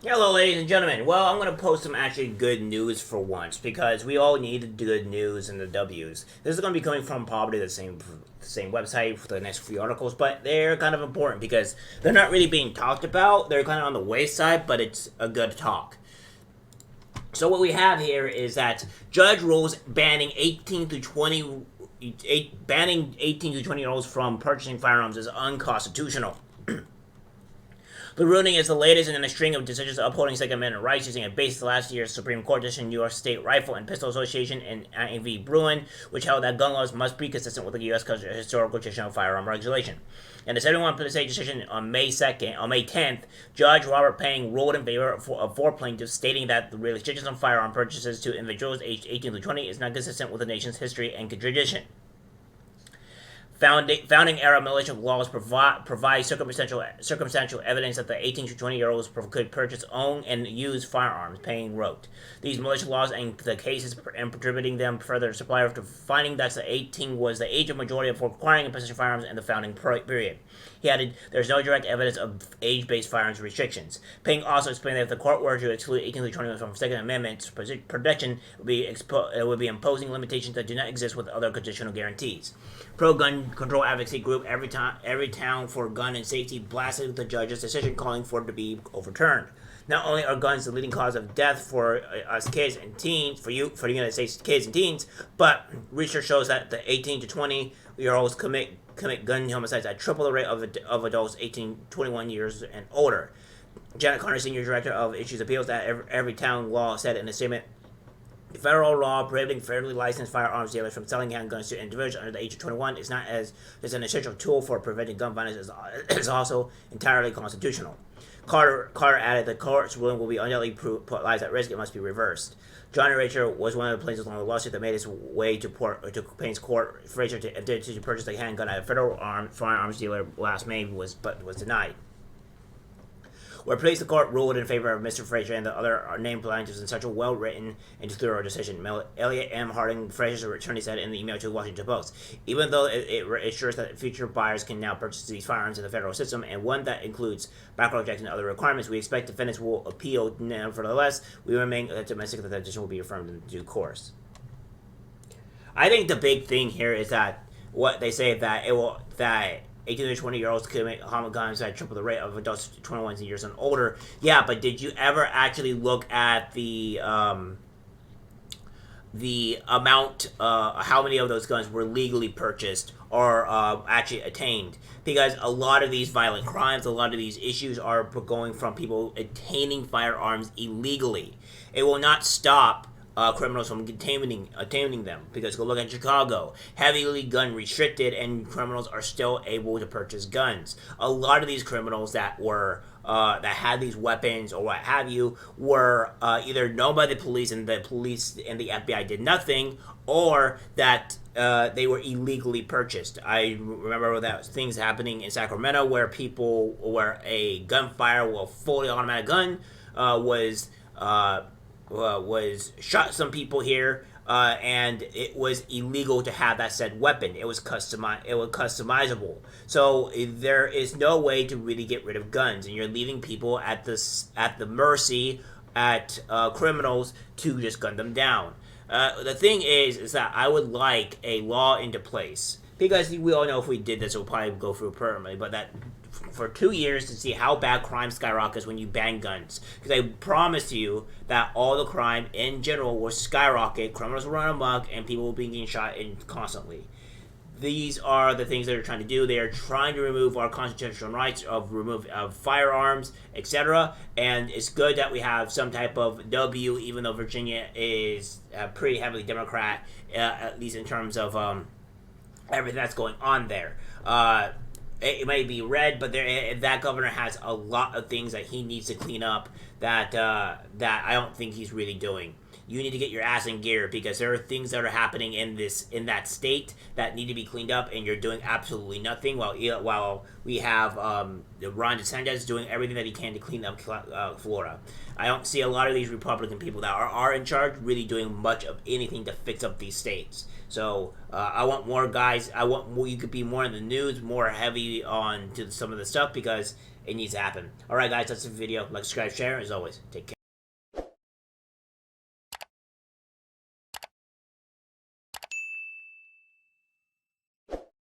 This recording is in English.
Hello, ladies and gentlemen. Well, I'm going to post some actually good news for once because we all need the good news and the W's. This is going to be coming from probably the same website for the next few articles, but they're kind of important because they're not really being talked about. They're kind of on the wayside, but it's a good talk. So what we have here is that judge rules banning 18 to 20 year olds from purchasing firearms is unconstitutional. The ruling is the latest in a string of decisions upholding Second Amendment rights using a base of last year's Supreme Court decision, New York State Rifle and Pistol Association and A.V. Bruin, which held that gun laws must be consistent with the U.S. historical tradition of firearm regulation. In the 71-page decision on May 10th, Judge Robert Payne ruled in favor of four plaintiffs, stating that the restrictions on firearm purchases to individuals aged 18 to 20 is not consistent with the nation's history and tradition. Founding era militia laws provide circumstantial evidence that the 18 to 20-year-olds could purchase, own, and use firearms, Payne wrote. These militia laws and the cases and contributing them further supply to finding that the 18 was the age of majority for acquiring and possessing firearms in the founding period. He added, there's no direct evidence of age-based firearms restrictions. Payne also explained that if the court were to exclude 18 to 21 from Second Amendment protection, it would be imposing limitations that do not exist with other conditional guarantees. Pro-gun control advocacy group Every Town for Gun and Safety blasted the judge's decision, calling for it to be overturned. Not only are guns the leading cause of death for us kids and teens, for the United States kids and teens, but research shows that the 18 to 20-year-olds commit gun homicides at triple the rate of adults 18 to 21 years and older. Janet Conner, senior director of Issues Appeals at Every Town Law, said in a statement, the federal law prohibiting federally licensed firearms dealers from selling handguns to individuals under the age of 21 is not as an essential tool for preventing gun violence. Is also entirely constitutional. Carter added the court's ruling will be undoubtedly put lives at risk. It must be reversed. Johnny Racher was one of the plaintiffs on the lawsuit that made its way to Payne's court. Racher to purchase a handgun at a federal firearms dealer last May was denied. Where police the court ruled in favor of Mr. Frazier and the other named plaintiffs in such a well-written and thorough decision. Elliot M. Harding, Frazier's attorney, said in the email to the Washington Post, even though it ensures that future buyers can now purchase these firearms in the federal system, and one that includes background checks and other requirements, we expect defendants will appeal. Nevertheless, we remain optimistic that the decision will be affirmed in due course. I think the big thing here is that what they say that 18 to 20-year-olds commit homicides at triple the rate of adults 21 years and older. Yeah, but did you ever actually look at the amount, how many of those guns were legally purchased or actually attained? Because a lot of these violent crimes, a lot of these issues are going from people attaining firearms illegally. It will not stop criminals from attaining them, because go look at Chicago, heavily gun restricted, and criminals are still able to purchase guns. A lot of these criminals that had these weapons or what have you were either known by the police and the FBI did nothing, or that they were illegally purchased. I remember that things happening in Sacramento where a gunfire, a fully automatic gun, was shot some people here, and it was illegal to have that said weapon. It was customizable. So there is no way to really get rid of guns, and you're leaving people at the mercy at criminals to just gun them down. The thing is that I would like a law into place, because we all know if we did this, it would probably go through permanently, but that for 2 years to see how bad crime skyrockets when you ban guns. Because I promise you that all the crime in general will skyrocket, criminals will run amok, and people will be getting shot constantly. These are the things that they're trying to do. They are trying to remove our constitutional rights of firearms, etc. And it's good that we have some type of W, even though Virginia is pretty heavily Democrat, at least in terms of everything that's going on there. It may be red, but that governor has a lot of things that he needs to clean up that I don't think he's really doing. You need to get your ass in gear, because there are things that are happening in that state that need to be cleaned up, and you're doing absolutely nothing while we have Ron DeSantis doing everything that he can to clean up Florida. I don't see a lot of these Republican people that are in charge really doing much of anything to fix up these states. So I want more guys. I want more. You could be more in the news, more heavy on to some of the stuff, because it needs to happen. Alright guys, that's the video. Like, subscribe, share. As always, take care.